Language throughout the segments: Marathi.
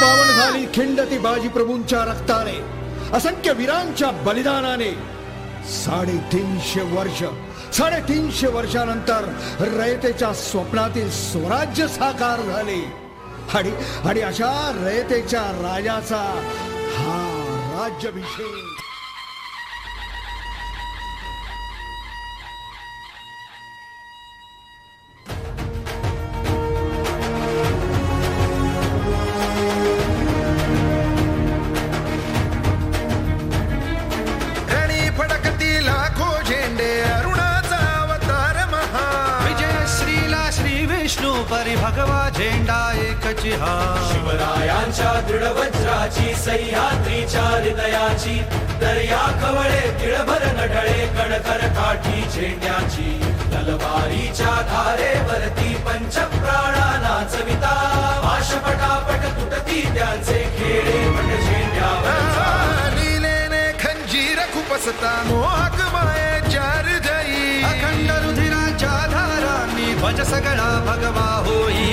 पावन झाली खिंड ती बाजी प्रभूंच्या रक्ताने, असंख्य वीरांच्या बलिदानाने. 350 वर्षानंतर रयतेच्या स्वप्नातील स्वराज्य साकार झाले. आणि अशा रयतेच्या राजाचा हा राज्याभिषेक. परी भगवा झेंडा एकची हा. शिवरायांच्या दृढ वज्राची सह्याद्रीच्या हृदयाची, दर्या खवळे तिळभर नढळे कणकर काठी झेंड्याची. तलवारीच्या धारेवरती पंचप्राणा नाचविता, पाश पटापट तुटती त्यांचे खेळे पट झेंड्यावर. लीलेने खंजीर खुपसता मोहक मायेच्या हृदयी, अखंड रुधिराच्या धारांनी ध्वज सगळा भगवा होई.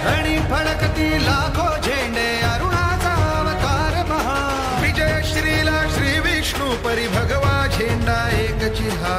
रणी फडकती लाखो झेंडे अरुणाचा अवतार महा. विजय श्रीला श्री विष्णू परी भगवा झेंडा एकची हा.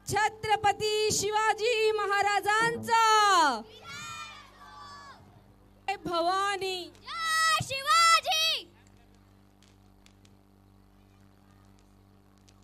छत्रपती शिवाजी महाराजांचा. भवानी.